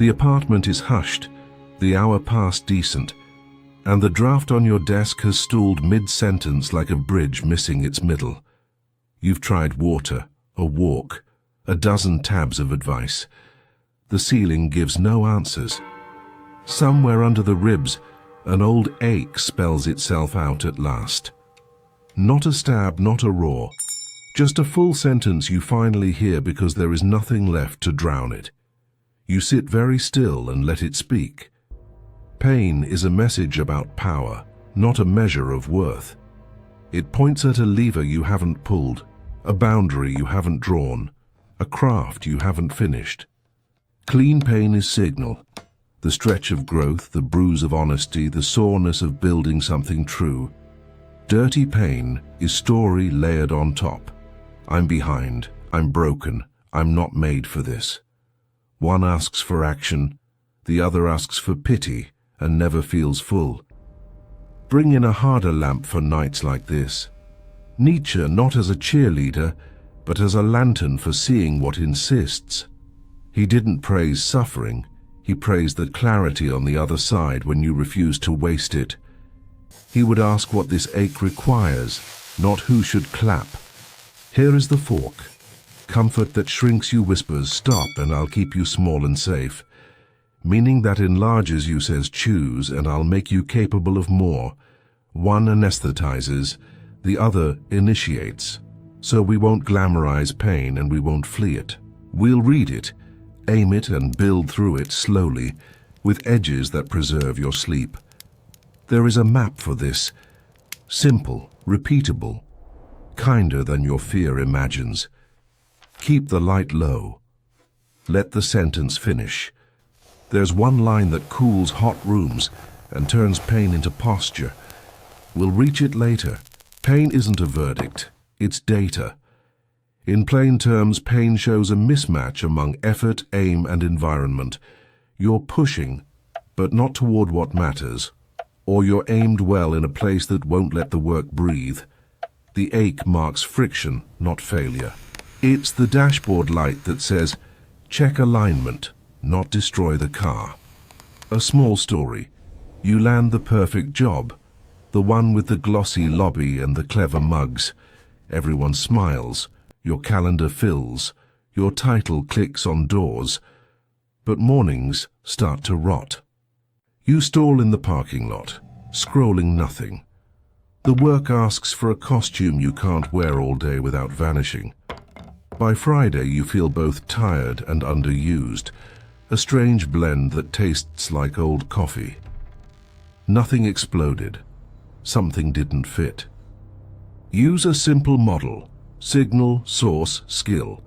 The apartment is hushed, the hour past decent, and the draft on your desk has stalled mid-sentence like a bridge missing its middle. You've tried water, a walk, a dozen tabs of advice. The ceiling gives no answers. Somewhere under the ribs, an old ache spells itself out at last. Not a stab, not a roar, just a full sentence you finally hear because there is nothing left to drown it. You sit very still and let it speak. Pain is a message about power, not a measure of worth. It points at a lever you haven't pulled, a boundary you haven't drawn, a craft you haven't finished. Clean pain is signal, the stretch of growth, the bruise of honesty, the soreness of building something true. Dirty pain is story layered on top. I'm behind, I'm broken, I'm not made for this. One asks for action, the other asks for pity and never feels full. Bring in a harder lamp for nights like this. Nietzsche not as a cheerleader, but as a lantern for seeing what insists. He didn't praise suffering, he praised the clarity on the other side when you refuse to waste it. He would ask what this ache requires, not who should clap. Here is the fork. Comfort that shrinks you whispers, stop and I'll keep you small and safe. Meaning that enlarges you says choose and I'll make you capable of more. One anesthetizes, the other initiates. So we won't glamorize pain and we won't flee it. We'll read it, aim it and build through it slowly, with edges that preserve your sleep. There is a map for this, simple, repeatable, kinder than your fear imagines. Keep the light low. Let the sentence finish. There's one line that cools hot rooms and turns pain into posture. We'll reach it later. Pain isn't a verdict, it's data. In plain terms, pain shows a mismatch among effort, aim, and environment. You're pushing, but not toward what matters. Or you're aimed well in a place that won't let the work breathe. The ache marks friction, not failure. It's the dashboard light that says, check alignment, not destroy the car. A small story. You land the perfect job, the one with the glossy lobby and the clever mugs. Everyone smiles, your calendar fills, your title clicks on doors, but mornings start to rot. You stall in the parking lot, scrolling nothing. The work asks for a costume you can't wear all day without vanishing. By Friday you feel both tired and underused, a strange blend that tastes like old coffee. Nothing exploded. Something didn't fit. Use a simple model. Signal, source, skill.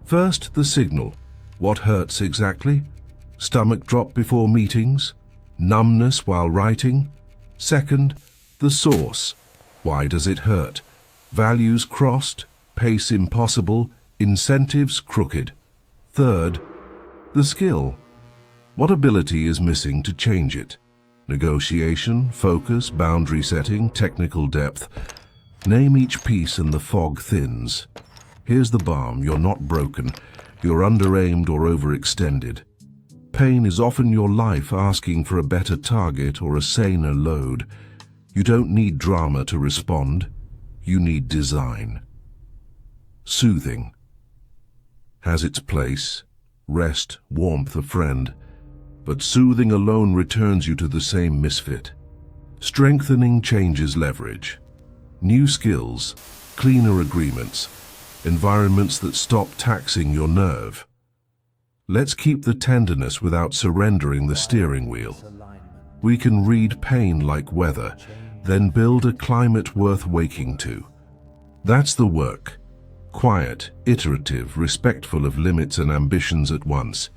First, the signal. What hurts exactly? Stomach drop before meetings? Numbness while writing? Second, the source. Why does it hurt? Values crossed, pace impossible, incentives crooked. Third, the skill. What ability is missing to change it? Negotiation, focus, boundary setting, technical depth. Name each piece and the fog thins. Here's the balm, you're not broken, you're under-aimed or overextended. Pain is often your life asking for a better target or a saner load. You don't need drama to respond, you need design. Soothing. Has its place, rest, warmth, a friend, but soothing alone returns you to the same misfit. Strengthening changes leverage. New skills, cleaner agreements, environments that stop taxing your nerve. Let's keep the tenderness without surrendering the steering wheel. We can read pain like weather, then build a climate worth waking to. That's the work. Quiet, iterative, respectful of limits and ambitions at once.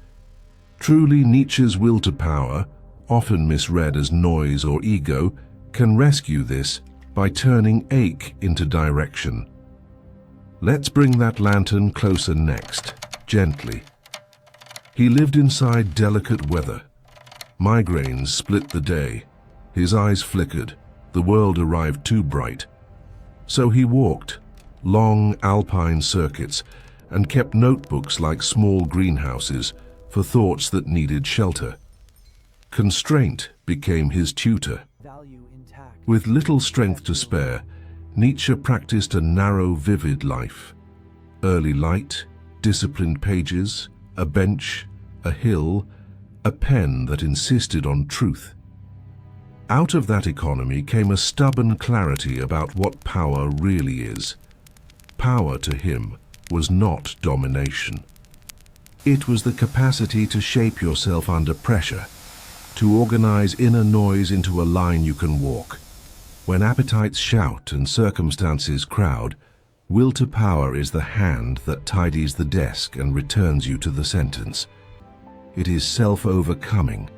Truly, Nietzsche's will to power, often misread as noise or ego, can rescue this by turning ache into direction. Let's bring that lantern closer next, gently. He lived inside delicate weather. Migraines split the day. His eyes flickered. The world arrived too bright. So he walked, long alpine circuits, and kept notebooks like small greenhouses, for thoughts that needed shelter. Constraint became his tutor. With little strength to spare, Nietzsche practiced a narrow, vivid life. Early light, disciplined pages, a bench, a hill, a pen that insisted on truth. Out of that economy came a stubborn clarity about what power really is. Power to him was not domination. It was the capacity to shape yourself under pressure, to organize inner noise into a line you can walk. When appetites shout and circumstances crowd, will to power is the hand that tidies the desk and returns you to the sentence. It is self-overcoming,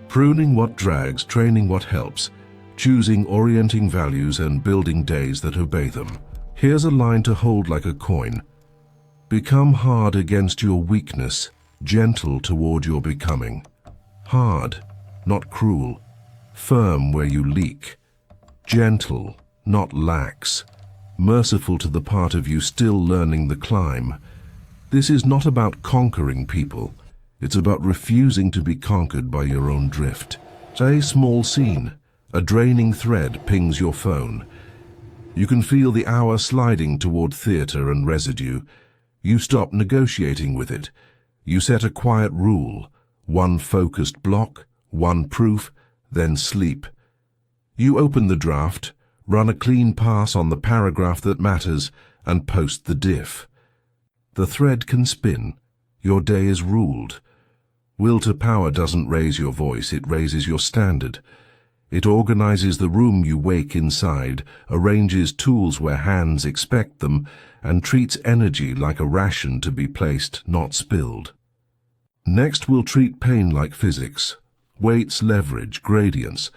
pruning what drags, training what helps, choosing orienting values and building days that obey them. Here's a line to hold like a coin. Become hard against your weakness, gentle toward your becoming. Hard, not cruel. Firm where you leak. Gentle, not lax. Merciful to the part of you still learning the climb. This is not about conquering people. It's about refusing to be conquered by your own drift. Say small scene. A draining thread pings your phone. You can feel the hour sliding toward theater and residue. You stop negotiating with it. You set a quiet rule. One focused block, one proof, then sleep. You open the draft, run a clean pass on the paragraph that matters, and post the diff. The thread can spin. Your day is ruled. Will to power doesn't raise your voice, it raises your standard. It organizes the room you wake inside, arranges tools where hands expect them, and treats energy like a ration to be placed, not spilled. Next, we'll treat pain like physics. Weights, leverage, gradients,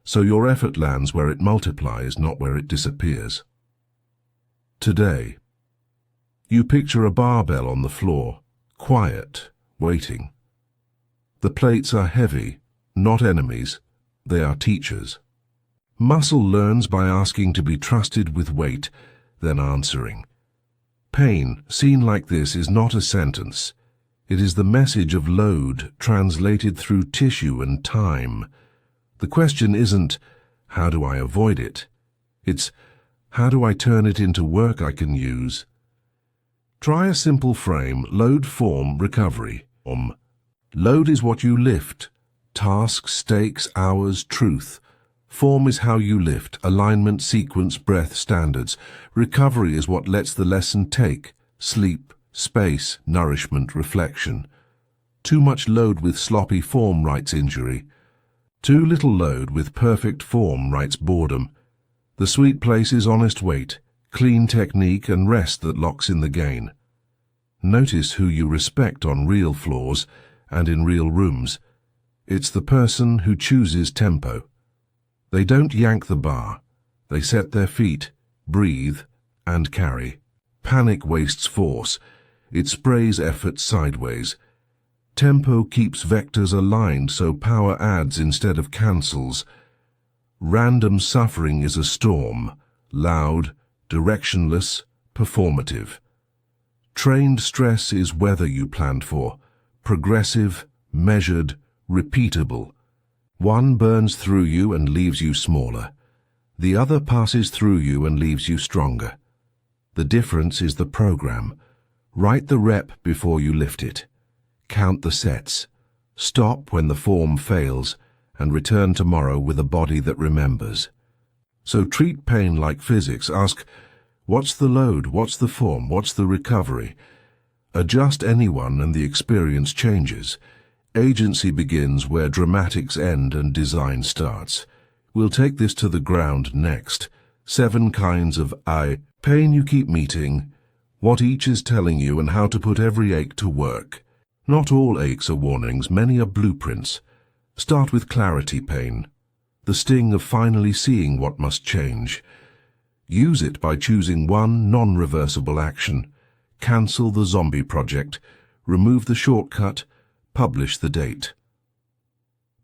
so your effort lands where it multiplies, not where it disappears. Today, you picture a barbell on the floor, quiet, waiting. The plates are heavy, not enemies, they are teachers. Muscle learns by asking to be trusted with weight, then answering. Pain, seen like this, is not a sentence. It is the message of load translated through tissue and time. The question isn't, how do I avoid it? It's, how do I turn it into work I can use? Try a simple frame, load, form, recovery. Load is what you lift. Task, stakes, hours, truth. Form is how you lift, alignment, sequence, breath, standards. Recovery is what lets the lesson take, sleep, space, nourishment, reflection. Too much load with sloppy form writes injury. Too little load with perfect form writes boredom. The sweet place is honest weight, clean technique, and rest that locks in the gain. Notice who you respect on real floors and in real rooms. It's the person who chooses tempo. They don't yank the bar. They set their feet, breathe, and carry. Panic wastes force. It sprays effort sideways. Tempo keeps vectors aligned so power adds instead of cancels. Random suffering is a storm, loud, directionless, performative. Trained stress is weather you planned for, progressive, measured, repeatable. One burns through you and leaves you smaller. The other passes through you and leaves you stronger. The difference is the program. Write the rep before you lift it. Count the sets. Stop when the form fails and return tomorrow with a body that remembers. So treat pain like physics. Ask, what's the load? What's the form? What's the recovery? Adjust anyone and the experience changes. Agency begins where dramatics end and design starts. We'll take this to the ground next. 7 kinds of pain you keep meeting, what each is telling you and how to put every ache to work. Not all aches are warnings, many are blueprints. Start with clarity pain, the sting of finally seeing what must change. Use it by choosing one non-reversible action. Cancel the zombie project, remove the shortcut, publish the date.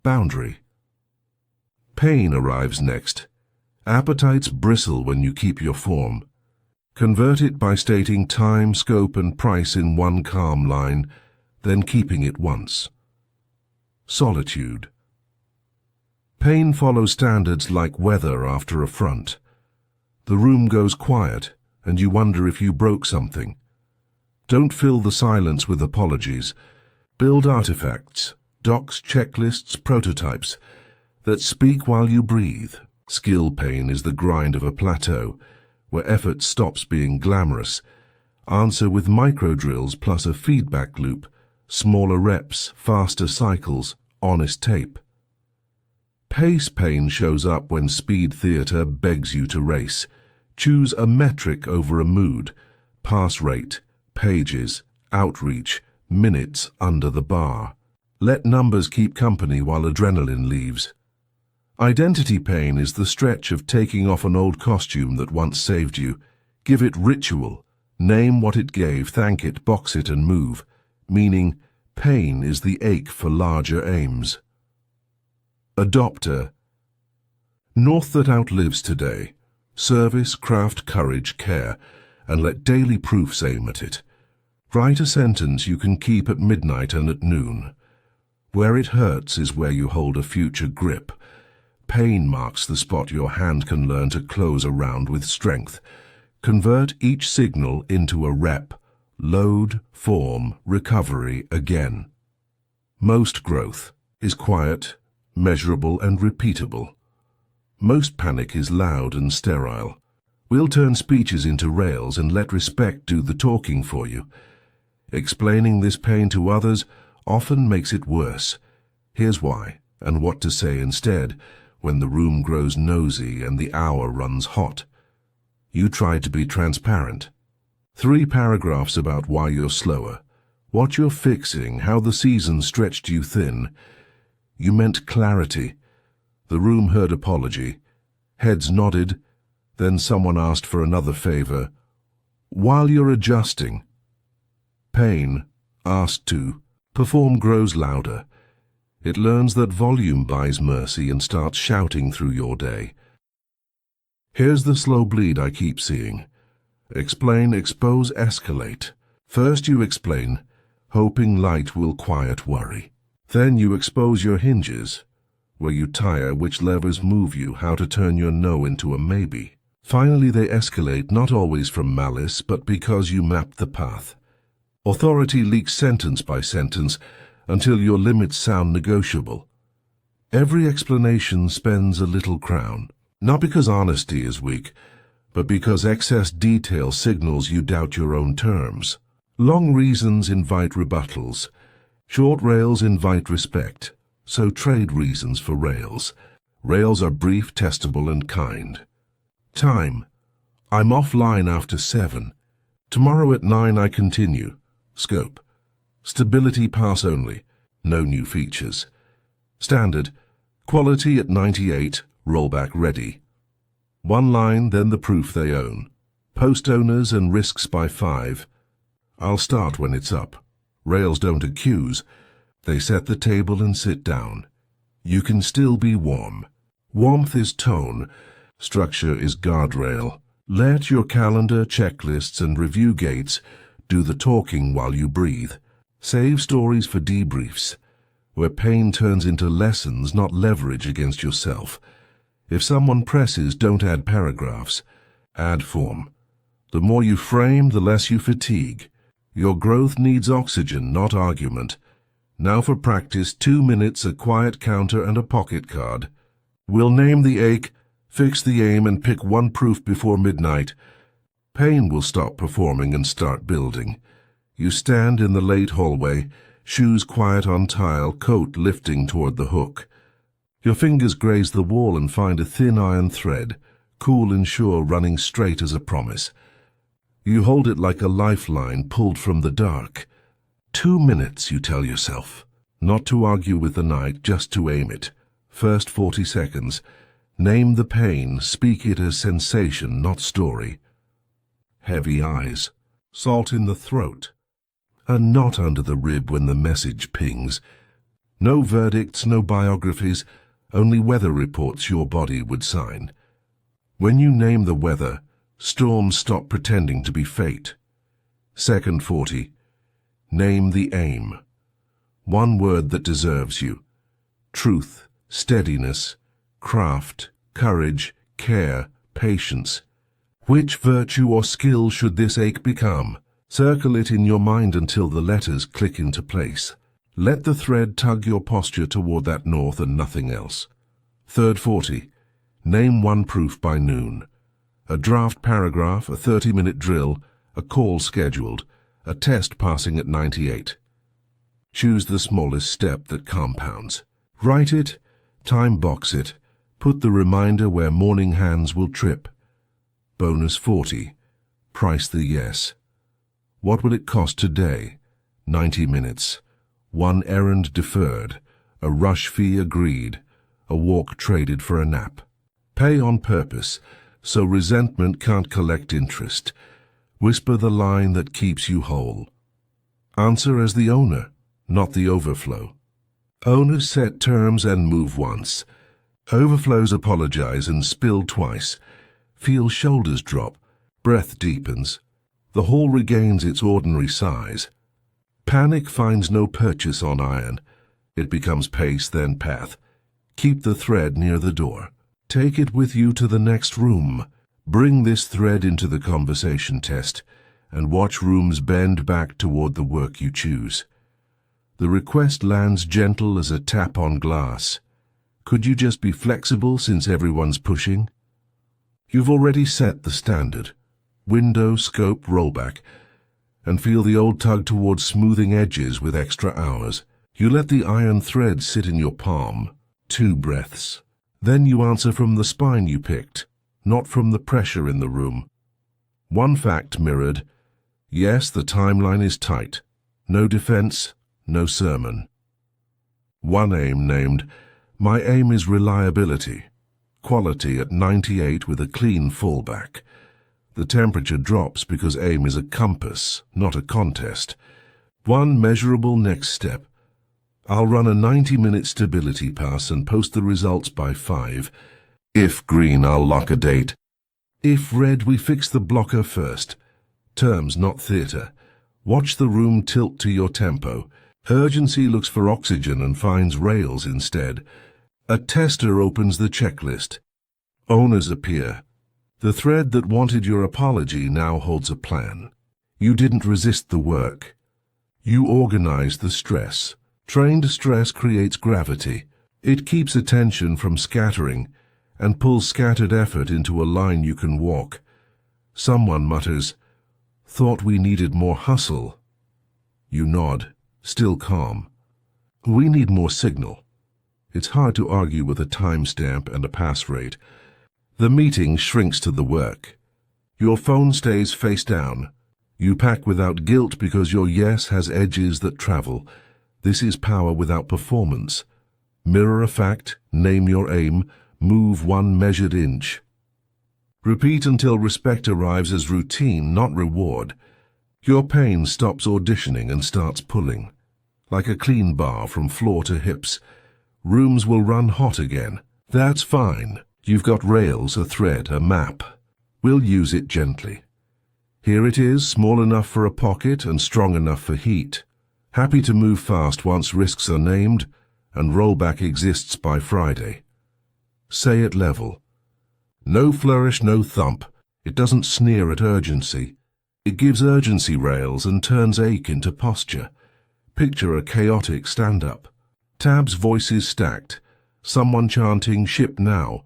Boundary. Pain arrives next. Appetites bristle when you keep your form. Convert it by stating time, scope, and price in one calm line. then keeping it once. Solitude. Pain follows standards like weather after a front. The room goes quiet, and you wonder if you broke something. Don't fill the silence with apologies. Build artifacts, docs, checklists, prototypes that speak while you breathe. Skill pain is the grind of a plateau, where effort stops being glamorous. Answer with micro-drills plus a feedback loop, smaller reps, faster cycles, honest tape. Pace pain shows up when speed theatre begs you to race. Choose a metric over a mood, pass rate, pages, outreach, minutes under the bar. Let numbers keep company while adrenaline leaves. Identity pain is the stretch of taking off an old costume that once saved you. Give it ritual. Name what it gave, thank it, box it and move. Meaning, pain is the ache for larger aims. Adopter. North that outlives today. Service, craft, courage, care, and let daily proofs aim at it. Write a sentence you can keep at midnight and at noon. Where it hurts is where you hold a future grip. Pain marks the spot your hand can learn to close around with strength. Convert each signal into a rep. Load, form, recovery again. Most growth is quiet, measurable and repeatable. Most panic is loud and sterile. We'll turn speeches into rails and let respect do the talking for you. Explaining this pain to others often makes it worse. Here's why, and what to say instead when the room grows nosy and the hour runs hot. You tried to be transparent. 3 paragraphs about why you're slower, what you're fixing, how the season stretched you thin. You meant clarity. The room heard apology. Heads nodded. Then someone asked for another favor. While you're adjusting. Pain, asked to, perform grows louder. It learns that volume buys mercy and starts shouting through your day. Here's the slow bleed I keep seeing. Explain, expose, escalate. First you explain, hoping light will quiet worry. Then you expose your hinges, where you tire, which levers move you, how to turn your no into a maybe. Finally they escalate, not always from malice, but because you mapped the path. Authority leaks sentence by sentence until your limits sound negotiable. Every explanation spends a little crown, not because honesty is weak, but because excess detail signals you doubt your own terms. Long reasons invite rebuttals. Short rails invite respect. So trade reasons for rails. Rails are brief, testable, and kind. Time. I'm offline after 7. Tomorrow at 9 I continue. Scope. Stability pass only. No new features. Standard. Quality at 98. Rollback ready. 1 line, then the proof they own. Post owners and risks by 5. I'll start when it's up. Rails don't accuse. They set the table and sit down. You can still be warm. Warmth is tone. Structure is guardrail. Let your calendar, checklists, and review gates do the talking while you breathe. Save stories for debriefs, where pain turns into lessons, not leverage against yourself. If someone presses, don't add paragraphs. Add form. The more you frame, the less you fatigue. Your growth needs oxygen, not argument. Now for practice, 2 minutes, a quiet counter, and a pocket card. We'll name the ache, fix the aim, and pick 1 proof before midnight. Pain will stop performing and start building. You stand in the late hallway, shoes quiet on tile, coat lifting toward the hook. Your fingers graze the wall and find a thin iron thread, cool and sure, running straight as a promise. You hold it like a lifeline pulled from the dark. 2 minutes, you tell yourself. Not to argue with the night, just to aim it. First 40 seconds. Name the pain, speak it as sensation, not story. Heavy eyes. Salt in the throat. A knot under the rib when the message pings. No verdicts, no biographies, only weather reports your body would sign. When you name the weather, storms stop pretending to be fate. Second 40. Name the aim. One word that deserves you. Truth, steadiness, craft, courage, care, patience. Which virtue or skill should this ache become? Circle it in your mind until the letters click into place. Let the thread tug your posture toward that north and nothing else. Third 40. Name one proof by noon. A draft paragraph, a 30-minute drill, a call scheduled, a test passing at 98. Choose the smallest step that compounds. Write it, time box it, put the reminder where morning hands will trip. Bonus 40. Price the yes. What will it cost today? 90 minutes. One errand deferred, a rush fee agreed, a walk traded for a nap. Pay on purpose, so resentment can't collect interest. Whisper the line that keeps you whole. Answer as the owner, not the overflow. Owners set terms and move once. Overflows apologize and spill twice. Feel shoulders drop, breath deepens. The hall regains its ordinary size. Panic finds no purchase on iron. It becomes pace, then path. Keep the thread near the door. Take it with you to the next room. Bring this thread into the conversation test, and watch rooms bend back toward the work you choose. The request lands gentle as a tap on glass. Could you just be flexible since everyone's pushing? You've already set the standard. Window, scope, rollback, and feel the old tug towards smoothing edges with extra hours. You let the iron thread sit in your palm. 2 breaths. Then you answer from the spine you picked, not from the pressure in the room. One fact mirrored. Yes, the timeline is tight. No defense, no sermon. One aim named, my aim is reliability. Quality at 98 with a clean fallback. The temperature drops because aim is a compass, not a contest. One measurable next step. I'll run a 90-minute stability pass and post the results by 5. If green, I'll lock a date. If red, we fix the blocker first. Terms, not theater. Watch the room tilt to your tempo. Urgency looks for oxygen and finds rails instead. A tester opens the checklist. Owners appear. The thread that wanted your apology now holds a plan. You didn't resist the work. You organized the stress. Trained stress creates gravity. It keeps attention from scattering and pulls scattered effort into a line you can walk. Someone mutters, thought we needed more hustle. You nod, still calm. We need more signal. It's hard to argue with a timestamp and a pass rate. The meeting shrinks to the work. Your phone stays face down. You pack without guilt because your yes has edges that travel. This is power without performance. Mirror a fact, name your aim, move 1 measured inch. Repeat until respect arrives as routine, not reward. Your pain stops auditioning and starts pulling. Like a clean bar from floor to hips. Rooms will run hot again. That's fine. You've got rails, a thread, a map. We'll use it gently. Here it is, small enough for a pocket and strong enough for heat. Happy to move fast once risks are named, and rollback exists by Friday. Say it level. No flourish, no thump. It doesn't sneer at urgency. It gives urgency rails and turns ache into posture. Picture a chaotic stand-up. Tabs, voices stacked. Someone chanting, ship now.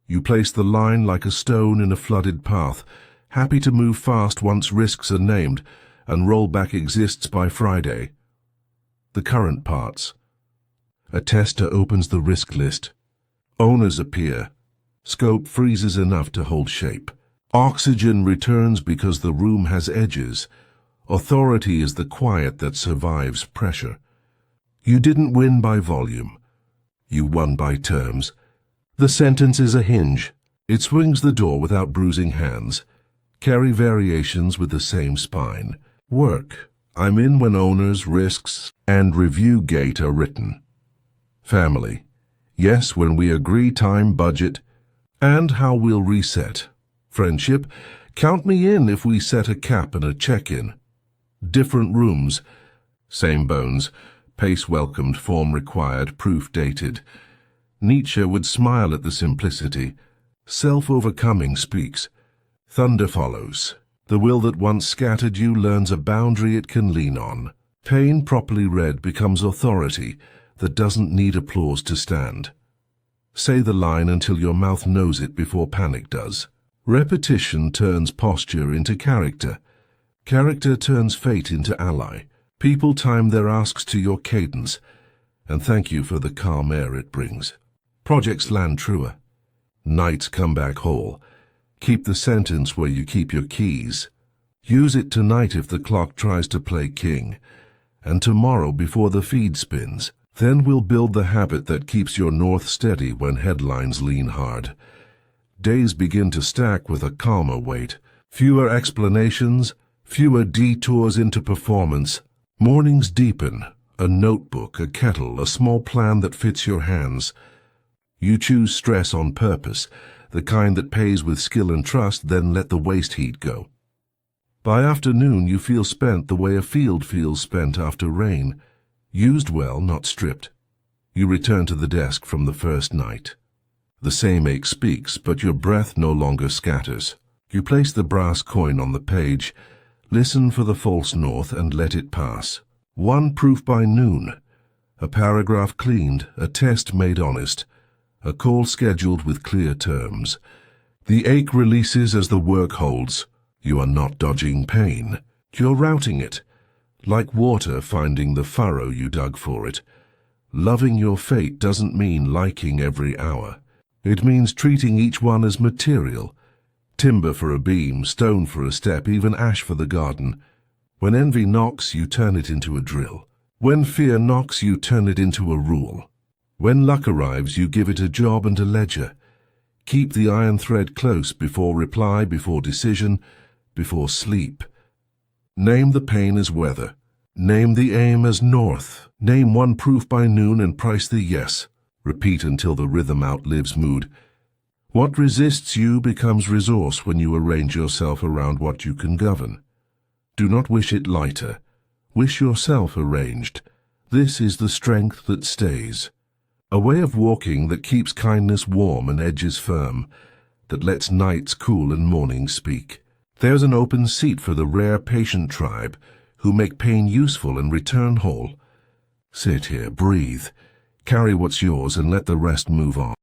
You place the line like a stone in a flooded path, happy to move fast once risks are named, and rollback exists by Friday. The current parts. A tester opens the risk list. Owners appear. Scope freezes enough to hold shape. Oxygen returns because the room has edges. Authority is the quiet that survives pressure. You didn't win by volume. You won by terms. The sentence is a hinge. It swings the door without bruising hands. Carry variations with the same spine. Work. I'm in when owners, risks, and review gate are written. Family. Yes, when we agree time, budget, and how we'll reset. Friendship. Count me in if we set a cap and a check-in. Different rooms. Same bones. Pace welcomed, form required, proof dated. Nietzsche would smile at the simplicity. Self-overcoming speaks. Thunder follows. The will that once scattered you learns a boundary it can lean on. Pain properly read becomes authority that doesn't need applause to stand. Say the line until your mouth knows it before panic does. Repetition turns posture into character. Character turns fate into ally. People time their asks to your cadence, and thank you for the calm air it brings. Projects land truer. Nights come back whole. Keep the sentence where you keep your keys. Use it tonight if the clock tries to play king, and tomorrow before the feed spins. Then we'll build the habit that keeps your north steady when headlines lean hard. Days begin to stack with a calmer weight. Fewer explanations, fewer detours into performance. Mornings deepen. A notebook, a kettle, a small plan that fits your hands. You choose stress on purpose, the kind that pays with skill and trust, then let the waste heat go. By afternoon you feel spent the way a field feels spent after rain. Used well, not stripped. You return to the desk from the first night. The same ache speaks, but your breath no longer scatters. You place the brass coin on the page, listen for the false north and let it pass. One proof by noon. A paragraph cleaned, a test made honest, a call scheduled with clear terms. The ache releases as the work holds. You are not dodging pain. You're routing it. Like water finding the furrow you dug for it. Loving your fate doesn't mean liking every hour. It means treating each one as material. Timber for a beam, stone for a step, even ash for the garden. When envy knocks, you turn it into a drill. When fear knocks, you turn it into a rule. When luck arrives, you give it a job and a ledger. Keep the iron thread close before reply, before decision, before sleep. Name the pain as weather. Name the aim as north. Name one proof by noon and price the yes. Repeat until the rhythm outlives mood. What resists you becomes resource when you arrange yourself around what you can govern. Do not wish it lighter. Wish yourself arranged. This is the strength that stays. A way of walking that keeps kindness warm and edges firm, that lets nights cool and mornings speak. There's an open seat for the rare patient tribe who make pain useful and return whole. Sit here, breathe, carry what's yours and let the rest move on.